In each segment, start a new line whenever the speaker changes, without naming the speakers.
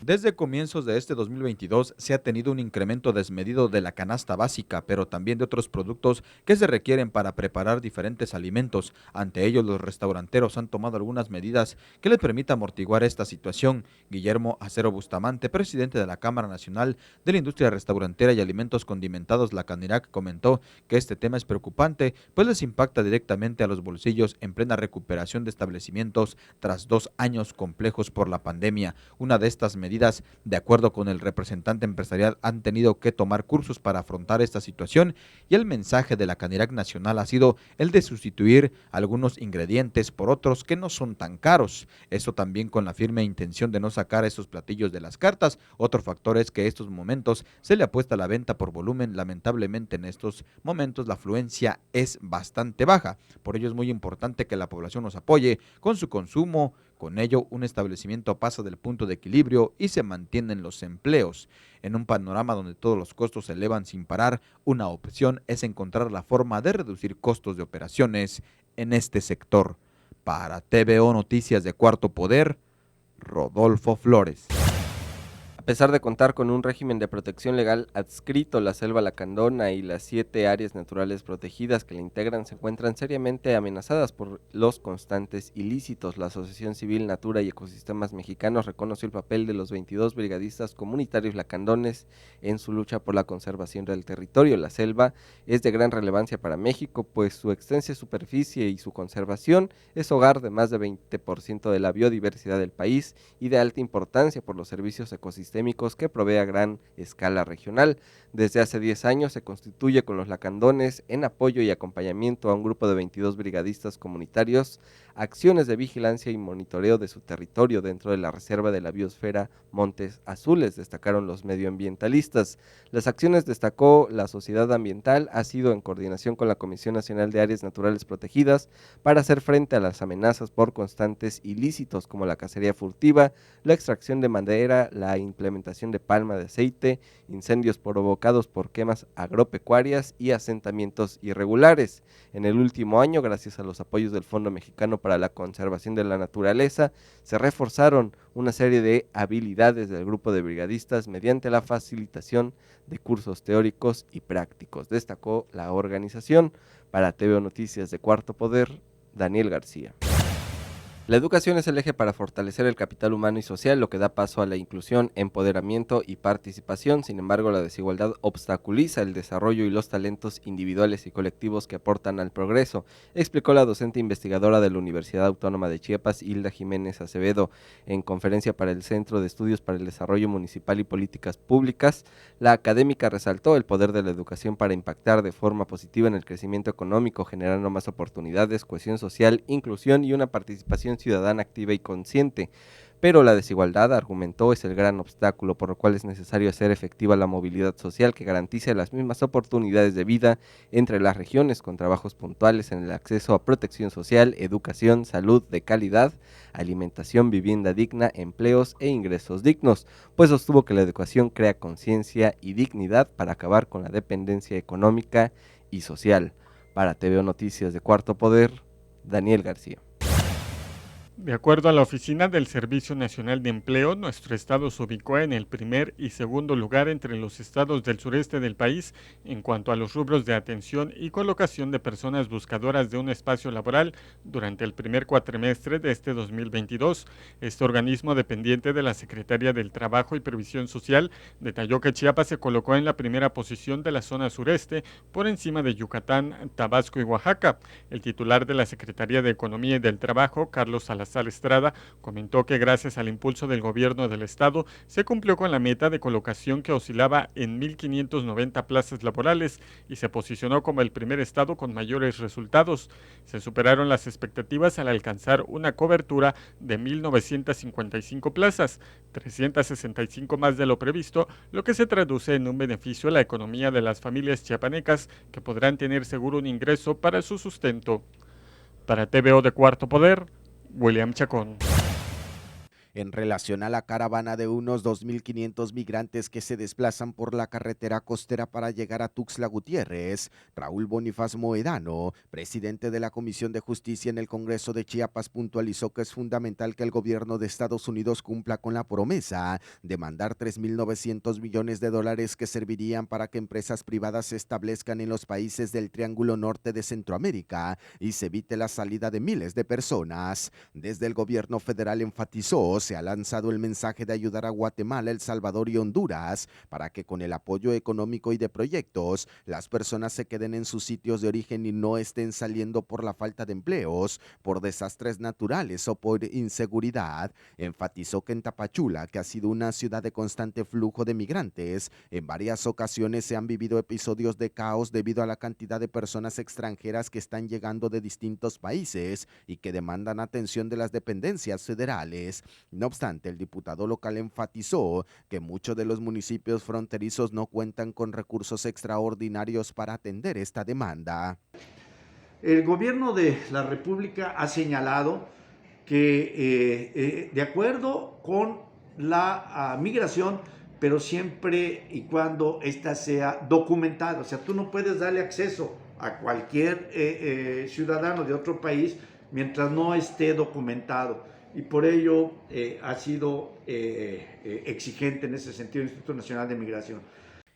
Desde comienzos de este 2022 se ha tenido un incremento desmedido de la canasta básica, pero también de otros productos que se requieren para preparar diferentes alimentos. Ante ello, los restauranteros han tomado algunas medidas que les permitan amortiguar esta situación. Guillermo Acero Bustamante, presidente de la Cámara Nacional de la Industria Restaurantera y Alimentos Condimentados, la Canirac, comentó que este tema es preocupante, pues les impacta directamente a los bolsillos en plena recuperación de establecimientos tras 2 años complejos por la pandemia. Una de estas medidas, de acuerdo con el representante empresarial, han tenido que tomar cursos para afrontar esta situación y el mensaje de la Canirac Nacional ha sido el de sustituir algunos ingredientes por otros que no son tan caros. Esto también con la firme intención de no sacar esos platillos de las cartas. Otro factor es que en estos momentos se le apuesta a la venta por volumen. Lamentablemente en estos momentos la afluencia es bastante baja. Por ello es muy importante que la población nos apoye con su consumo. Con ello, un establecimiento pasa del punto de equilibrio y se mantienen los empleos. En un panorama donde todos los costos se elevan sin parar, una opción es encontrar la forma de reducir costos de operaciones en este sector. Para TVO Noticias de Cuarto Poder, Rodolfo Flores.
A pesar de contar con un régimen de protección legal adscrito, la selva lacandona y las 7 áreas naturales protegidas que la integran se encuentran seriamente amenazadas por los constantes ilícitos. La Asociación Civil Natura y Ecosistemas Mexicanos reconoció el papel de los 22 brigadistas comunitarios lacandones en su lucha por la conservación del territorio. La selva es de gran relevancia para México, pues su extensa superficie y su conservación es hogar de más de 20% de la biodiversidad del país y de alta importancia por los servicios ecosistémicos que provee a gran escala regional. Desde hace 10 años se constituye con los lacandones en apoyo y acompañamiento a un grupo de 22 brigadistas comunitarios, acciones de vigilancia y monitoreo de su territorio dentro de la reserva de la biosfera Montes Azules, destacaron los medioambientalistas. Las acciones, destacó la sociedad ambiental, ha sido en coordinación con la Comisión Nacional de Áreas Naturales Protegidas para hacer frente a las amenazas por constantes ilícitos como la cacería furtiva, la extracción de madera, la implementación de palma de aceite, incendios provocados por quemas agropecuarias y asentamientos irregulares. En el último año, gracias a los apoyos del Fondo Mexicano para la Conservación de la Naturaleza, se reforzaron una serie de habilidades del grupo de brigadistas mediante la facilitación de cursos teóricos y prácticos, destacó la organización. Para TVO Noticias de Cuarto Poder, Daniel García. La educación es el eje para fortalecer el capital humano y social, lo que da paso a la inclusión, empoderamiento y participación. Sin embargo, la desigualdad obstaculiza el desarrollo y los talentos individuales y colectivos que aportan al progreso, explicó la docente investigadora de la Universidad Autónoma de Chiapas, Hilda Jiménez Acevedo, en conferencia para el Centro de Estudios para el Desarrollo Municipal y Políticas Públicas. La académica resaltó el poder de la educación para impactar de forma positiva en el crecimiento económico, generando más oportunidades, cohesión social, inclusión y una participación ciudadana activa y consciente. Pero la desigualdad, argumentó, es el gran obstáculo, por lo cual es necesario hacer efectiva la movilidad social que garantice las mismas oportunidades de vida entre las regiones, con trabajos puntuales en el acceso a protección social, educación, salud de calidad, alimentación, vivienda digna, empleos e ingresos dignos, pues sostuvo que la educación crea conciencia y dignidad para acabar con la dependencia económica y social. Para TVO Noticias de Cuarto Poder, Daniel García.
De acuerdo a la Oficina del Servicio Nacional de Empleo, nuestro estado se ubicó en el primer y segundo lugar entre los estados del sureste del país en cuanto a los rubros de atención y colocación de personas buscadoras de un espacio laboral durante el primer cuatrimestre de este 2022. Este organismo dependiente de la Secretaría del Trabajo y Previsión Social detalló que Chiapas se colocó en la primera posición de la zona sureste por encima de Yucatán, Tabasco y Oaxaca. El titular de la Secretaría de Economía y del Trabajo, Carlos Salazar Estrada, comentó que gracias al impulso del gobierno del estado se cumplió con la meta de colocación que oscilaba en 1,590 plazas laborales y se posicionó como el primer estado con mayores resultados. Se superaron las expectativas al alcanzar una cobertura de 1,955 plazas, 365 más de lo previsto, lo que se traduce en un beneficio a la economía de las familias chiapanecas que podrán tener seguro un ingreso para su sustento. Para TVO de Cuarto Poder, William Chacón.
En relación a la caravana de unos 2.500 migrantes que se desplazan por la carretera costera para llegar a Tuxtla Gutiérrez, Raúl Bonifaz Moedano, presidente de la Comisión de Justicia en el Congreso de Chiapas, puntualizó que es fundamental que el gobierno de Estados Unidos cumpla con la promesa de mandar $3.900 millones que servirían para que empresas privadas se establezcan en los países del Triángulo Norte de Centroamérica y se evite la salida de miles de personas. Desde el gobierno federal enfatizó se ha lanzado el mensaje de ayudar a Guatemala, El Salvador y Honduras para que con el apoyo económico y de proyectos las personas se queden en sus sitios de origen y no estén saliendo por la falta de empleos, por desastres naturales o por inseguridad. Enfatizó que en Tapachula, que ha sido una ciudad de constante flujo de migrantes, en varias ocasiones se han vivido episodios de caos debido a la cantidad de personas extranjeras que están llegando de distintos países y que demandan atención de las dependencias federales. No obstante, el diputado local enfatizó que muchos de los municipios fronterizos no cuentan con recursos extraordinarios para atender esta demanda.
El gobierno de la República ha señalado que de acuerdo con la migración, pero siempre y cuando ésta sea documentada, o sea, tú no puedes darle acceso a cualquier ciudadano de otro país mientras no esté documentado. Y por ello ha sido exigente en ese sentido el Instituto Nacional de Migración.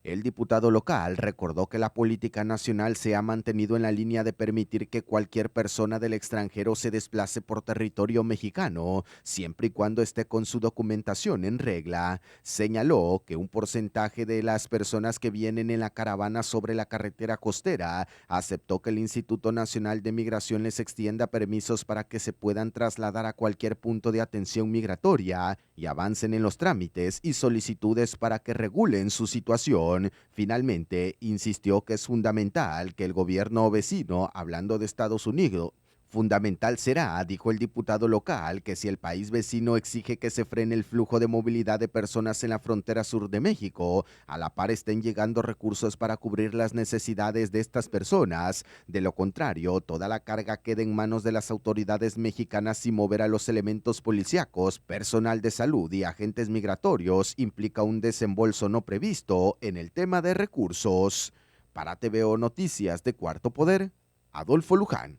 El diputado local recordó que la política nacional se ha mantenido en la línea de permitir que cualquier persona del extranjero se desplace por territorio mexicano, siempre y cuando esté con su documentación en regla. Señaló que un porcentaje de las personas que vienen en la caravana sobre la carretera costera aceptó que el Instituto Nacional de Migración les extienda permisos para que se puedan trasladar a cualquier punto de atención migratoria y avancen en los trámites y solicitudes para que regulen su situación. Finalmente, insistió que es fundamental que el gobierno vecino, hablando de Estados Unidos, fundamental será, dijo el diputado local, que si el país vecino exige que se frene el flujo de movilidad de personas en la frontera sur de México, a la par estén llegando recursos para cubrir las necesidades de estas personas. De lo contrario, toda la carga queda en manos de las autoridades mexicanas sin mover a los elementos policíacos, personal de salud y agentes migratorios implica un desembolso no previsto en el tema de recursos. Para TVO Noticias de Cuarto Poder, Adolfo Luján.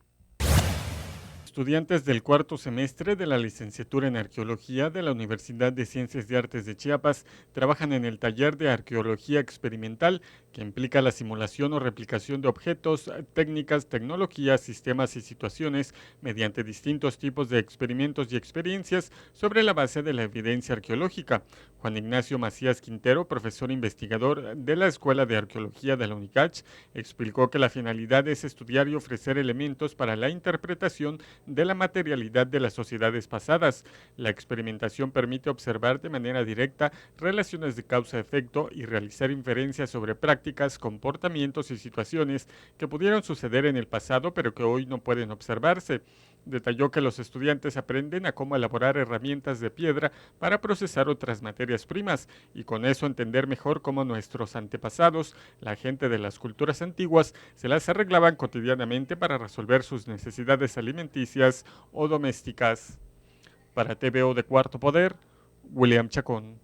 Estudiantes del cuarto semestre de la licenciatura en Arqueología de la Universidad de Ciencias y Artes de Chiapas trabajan en el taller de Arqueología Experimental, que implica la simulación o replicación de objetos, técnicas, tecnologías, sistemas y situaciones mediante distintos tipos de experimentos y experiencias sobre la base de la evidencia arqueológica. Juan Ignacio Macías Quintero, profesor investigador de la Escuela de Arqueología de la UNICACH, explicó que la finalidad es estudiar y ofrecer elementos para la interpretación de la materialidad de las sociedades pasadas. La experimentación permite observar de manera directa relaciones de causa-efecto y realizar inferencias sobre prácticas, comportamientos y situaciones que pudieron suceder en el pasado pero que hoy no pueden observarse. Detalló que los estudiantes aprenden a cómo elaborar herramientas de piedra para procesar otras materias primas y con eso entender mejor cómo nuestros antepasados, la gente de las culturas antiguas, se las arreglaban cotidianamente para resolver sus necesidades alimenticias o domésticas. Para TVO de Cuarto Poder, William Chacón.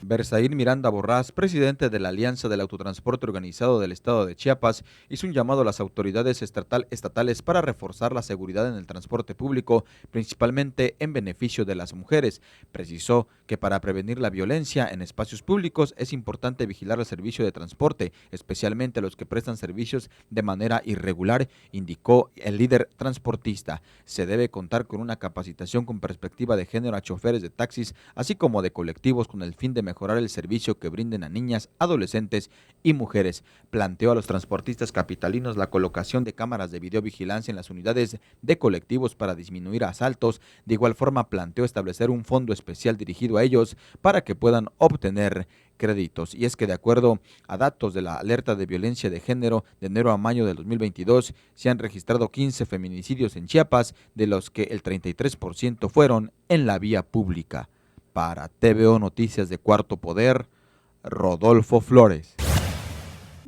Bersaín Miranda Borrás, presidente de la Alianza del Autotransporte Organizado del Estado de Chiapas, hizo un llamado a las autoridades estatales para reforzar la seguridad en el transporte público, principalmente en beneficio de las mujeres. Precisó que para prevenir la violencia en espacios públicos es importante vigilar el servicio de transporte, especialmente los que prestan servicios de manera irregular, indicó el líder transportista. Se debe contar con una capacitación con perspectiva de género a choferes de taxis, así como de colectivos con el fin de mejorar el servicio que brinden a niñas, adolescentes y mujeres. Planteó a los transportistas capitalinos la colocación de cámaras de videovigilancia en las unidades de colectivos para disminuir asaltos. De igual forma, planteó establecer un fondo especial dirigido a ellos para que puedan obtener créditos. Y es que de acuerdo a datos de la alerta de violencia de género de enero a mayo del 2022, se han registrado 15 feminicidios en Chiapas, de los que el 33% fueron en la vía pública. Para TVO Noticias de Cuarto Poder, Rodolfo Flores.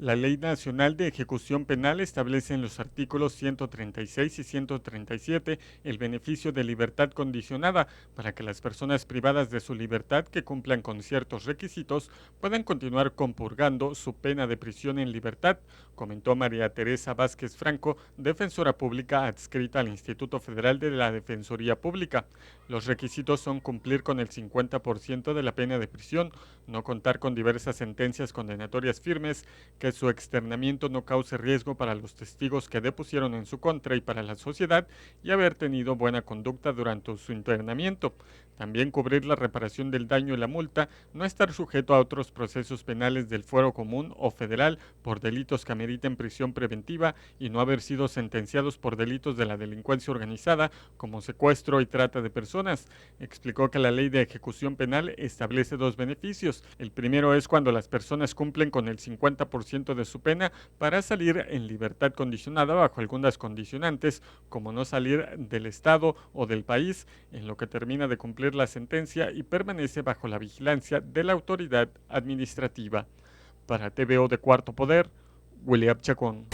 La Ley Nacional de Ejecución Penal establece en los artículos 136 y 137 el beneficio de libertad condicionada para que las personas privadas de su libertad que cumplan con ciertos requisitos puedan continuar compurgando su pena de prisión en libertad, comentó María Teresa Vázquez Franco, defensora pública adscrita al Instituto Federal de la Defensoría Pública. Los requisitos son cumplir con el 50% de la pena de prisión, no contar con diversas sentencias condenatorias firmes, que su externamiento no cause riesgo para los testigos que depusieron en su contra y para la sociedad, y haber tenido buena conducta durante su internamiento. También cubrir la reparación del daño y la multa, no estar sujeto a otros procesos penales del fuero común o federal por delitos que ameriten prisión preventiva y no haber sido sentenciados por delitos de la delincuencia organizada como secuestro y trata de personas. Explicó que la Ley de Ejecución Penal establece dos beneficios. El primero es cuando las personas cumplen con el 50% de su pena para salir en libertad condicionada bajo algunas condicionantes, como no salir del estado o del país en lo que termina de cumplir la sentencia y permanece bajo la vigilancia de la autoridad administrativa. Para TVO de Cuarto Poder, William Chacón.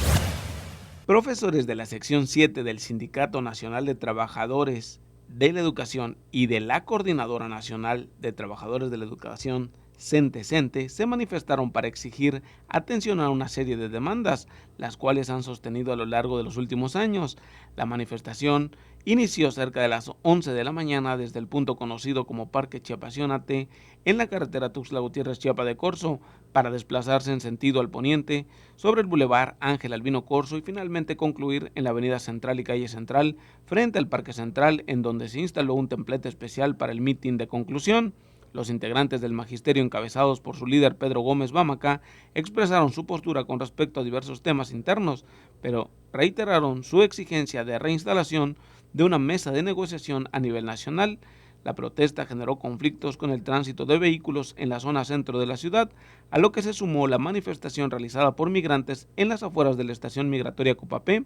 Profesores de la sección 7 del Sindicato Nacional de Trabajadores de la Educación y de la Coordinadora Nacional de Trabajadores de la Educación, CENTE, se manifestaron para exigir atención a una serie de demandas, las cuales han sostenido a lo largo de los últimos años. La manifestación inició cerca de las 11 de la mañana desde el punto conocido como Parque Chiapasionate en la carretera Tuxtla Gutiérrez Chiapa de Corzo para desplazarse en sentido al poniente sobre el bulevar Ángel Albino Corzo y finalmente concluir en la avenida Central y calle Central frente al Parque Central, en donde se instaló un templete especial para el mitin de conclusión. Los integrantes del magisterio, encabezados por su líder Pedro Gómez Bámaca, expresaron su postura con respecto a diversos temas internos, pero reiteraron su exigencia de reinstalación de una mesa de negociación a nivel nacional. La protesta generó conflictos con el tránsito de vehículos en la zona centro de la ciudad, a lo que se sumó la manifestación realizada por migrantes en las afueras de la estación migratoria Cupapé,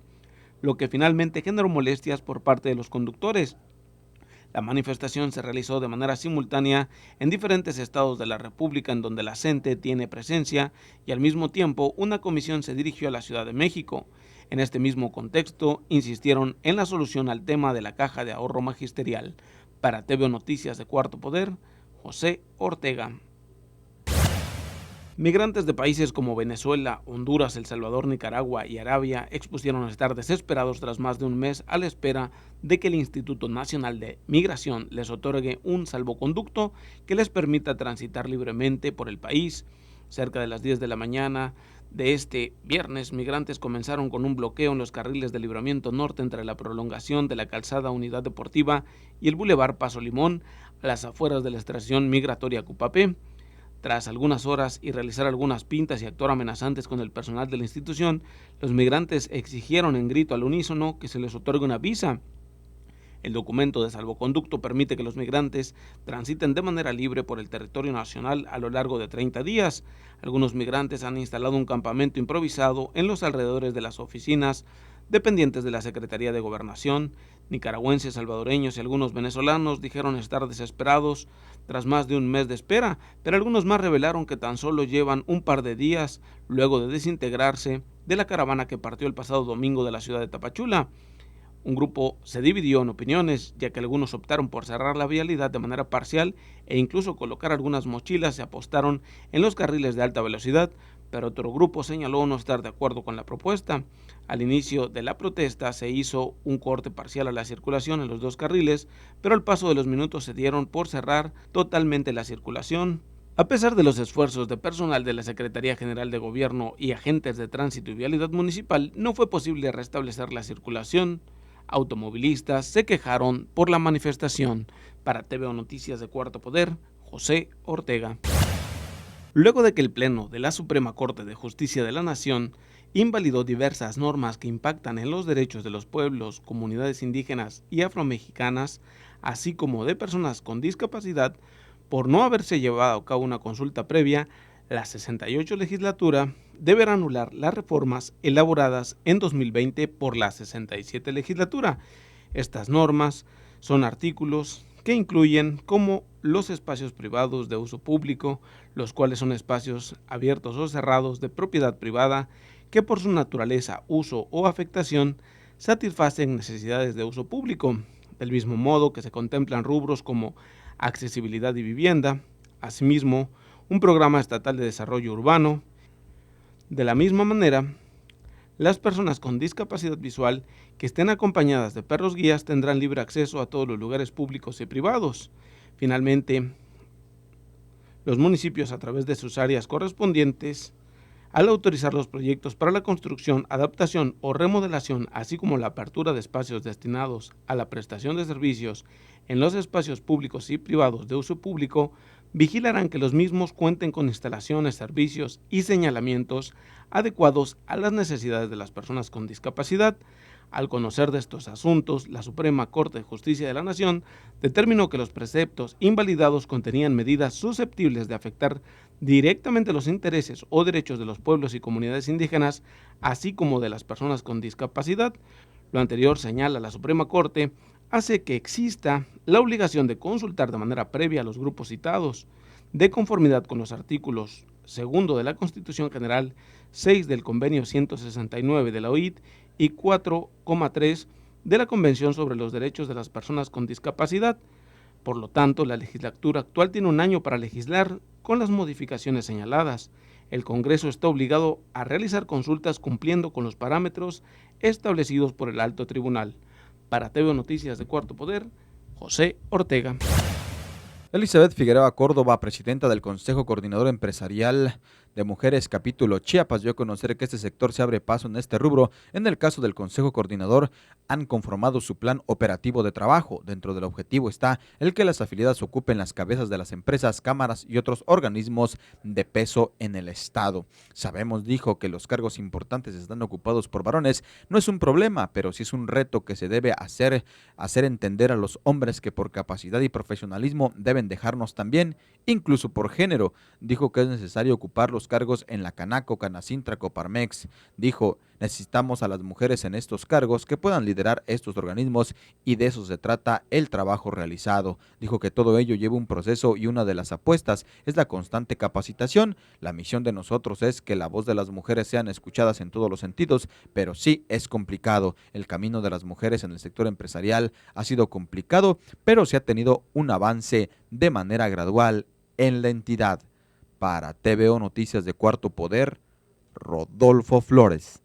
lo que finalmente generó molestias por parte de los conductores. La manifestación se realizó de manera simultánea en diferentes estados de la República en donde la CENTE tiene presencia y al mismo tiempo una comisión se dirigió a la Ciudad de México. En este mismo contexto, insistieron en la solución al tema de la caja de ahorro magisterial. Para TVO Noticias de Cuarto Poder, José Ortega. Migrantes de países como Venezuela, Honduras, El Salvador, Nicaragua y Arabia expusieron estar desesperados tras más de un mes a la espera de que el Instituto Nacional de Migración les otorgue un salvoconducto que les permita transitar libremente por el país. Cerca de las 10 de la mañana de este viernes, migrantes comenzaron con un bloqueo en los carriles de libramiento norte entre la prolongación de la calzada Unidad Deportiva y el bulevar Paso Limón, a las afueras de la estación migratoria Cupapé. Tras algunas horas y realizar algunas pintas y actuar amenazantes con el personal de la institución, los migrantes exigieron en grito al unísono que se les otorgue una visa. El documento de salvoconducto permite que los migrantes transiten de manera libre por el territorio nacional a lo largo de 30 días. Algunos migrantes han instalado un campamento improvisado en los alrededores de las oficinas dependientes de la Secretaría de Gobernación. Nicaragüenses, salvadoreños y algunos venezolanos dijeron estar desesperados tras más de un mes de espera, pero algunos más revelaron que tan solo llevan un par de días luego de desintegrarse de la caravana que partió el pasado domingo de la ciudad de Tapachula. Un grupo se dividió en opiniones, ya que algunos optaron por cerrar la vialidad de manera parcial e incluso colocar algunas mochilas y apostaron en los carriles de alta velocidad, pero otro grupo señaló no estar de acuerdo con la propuesta. Al inicio de la protesta se hizo un corte parcial a la circulación en los dos carriles, pero al paso de los minutos se dieron por cerrar totalmente la circulación. A pesar de los esfuerzos de personal de la Secretaría General de Gobierno y agentes de tránsito y vialidad municipal, no fue posible restablecer la circulación. Automovilistas se quejaron por la manifestación. Para TVO Noticias de Cuarto Poder, José Ortega. Luego de que el Pleno de la Suprema Corte de Justicia de la Nación invalidó diversas normas que impactan en los derechos de los pueblos, comunidades indígenas y afromexicanas, así como de personas con discapacidad, por no haberse llevado a cabo una consulta previa, la 68 legislatura deberá anular las reformas elaboradas en 2020 por la 67 legislatura. Estas normas son artículos que incluyen como los espacios privados de uso público, los cuales son espacios abiertos o cerrados de propiedad privada que por su naturaleza, uso o afectación satisfacen necesidades de uso público, del mismo modo que se contemplan rubros como accesibilidad y vivienda, asimismo, un programa estatal de desarrollo urbano. De la misma manera, las personas con discapacidad visual que estén acompañadas de perros guías tendrán libre acceso a todos los lugares públicos y privados. Finalmente, los municipios, a través de sus áreas correspondientes, al autorizar los proyectos para la construcción, adaptación o remodelación, así como la apertura de espacios destinados a la prestación de servicios en los espacios públicos y privados de uso público, vigilarán que los mismos cuenten con instalaciones, servicios y señalamientos adecuados a las necesidades de las personas con discapacidad. Al conocer de estos asuntos, la Suprema Corte de Justicia de la Nación determinó que los preceptos invalidados contenían medidas susceptibles de afectar directamente los intereses o derechos de los pueblos y comunidades indígenas, así como de las personas con discapacidad. Lo anterior, señala la Suprema Corte, hace que exista la obligación de consultar de manera previa a los grupos citados, de conformidad con los artículos 2 de la Constitución General, 6 del Convenio 169 de la OIT y 4,3 de la Convención sobre los Derechos de las Personas con Discapacidad. Por lo tanto, la legislatura actual tiene un año para legislar con las modificaciones señaladas. El Congreso está obligado a realizar consultas cumpliendo con los parámetros establecidos por el Alto Tribunal. Para TV Noticias de Cuarto Poder, José Ortega.
Elizabeth Figueroa Córdoba, presidenta del Consejo Coordinador Empresarial de Mujeres Capítulo Chiapas, dio a conocer que este sector se abre paso en este rubro. En el caso del Consejo Coordinador, han conformado su plan operativo de trabajo. Dentro del objetivo está el que las afiliadas ocupen las cabezas de las empresas, cámaras y otros organismos de peso en el Estado. Sabemos, dijo, que los cargos importantes están ocupados por varones. No es un problema, pero sí es un reto que se debe hacer entender a los hombres que por capacidad y profesionalismo deben dejarnos también, incluso por género. Dijo que es necesario ocupar los cargos en la Canaco, Canacintra, Coparmex. Dijo, necesitamos a las mujeres en estos cargos que puedan liderar estos organismos y de eso se trata el trabajo realizado. Dijo que todo ello lleva un proceso y una de las apuestas es la constante capacitación. La misión de nosotros es que la voz de las mujeres sean escuchadas en todos los sentidos, pero sí es complicado. El camino de las mujeres en el sector empresarial ha sido complicado, pero se ha tenido un avance de manera gradual en la entidad. Para TVO Noticias de Cuarto Poder, Rodolfo Flores.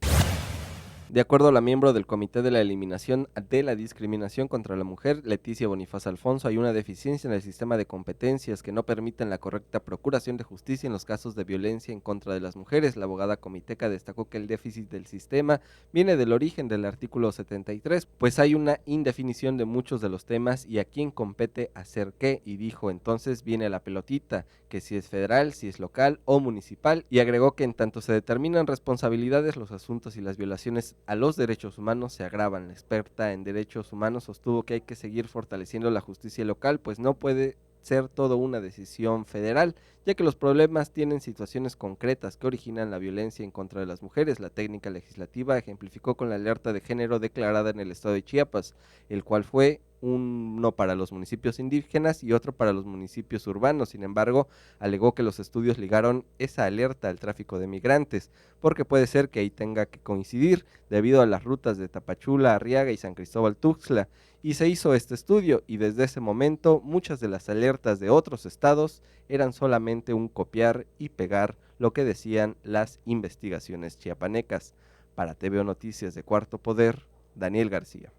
De acuerdo a la miembro del Comité de la Eliminación de la Discriminación contra la Mujer, Leticia Bonifaz Alfonso, hay una deficiencia en el sistema de competencias que no permiten la correcta procuración de justicia en los casos de violencia en contra de las mujeres. La abogada comiteca destacó que el déficit del sistema viene del origen del artículo 73, pues hay una indefinición de muchos de los temas y a quién compete hacer qué, y dijo, entonces viene la pelotita, que si es federal, si es local o municipal, y agregó que en tanto se determinan responsabilidades, los asuntos y las violaciones a los derechos humanos se agravan. La experta en derechos humanos sostuvo que hay que seguir fortaleciendo la justicia local, pues no puede ser todo una decisión federal, ya que los problemas tienen situaciones concretas que originan la violencia en contra de las mujeres. La técnica legislativa ejemplificó con la alerta de género declarada en el estado de Chiapas, el cual fue uno para los municipios indígenas y otro para los municipios urbanos. Sin embargo, alegó que los estudios ligaron esa alerta al tráfico de migrantes, porque puede ser que ahí tenga que coincidir debido a las rutas de Tapachula, Arriaga y San Cristóbal Tuxtla, y se hizo este estudio, y desde ese momento muchas de las alertas de otros estados eran solamente un copiar y pegar lo que decían las investigaciones chiapanecas. Para TVO Noticias de Cuarto Poder, Daniel García.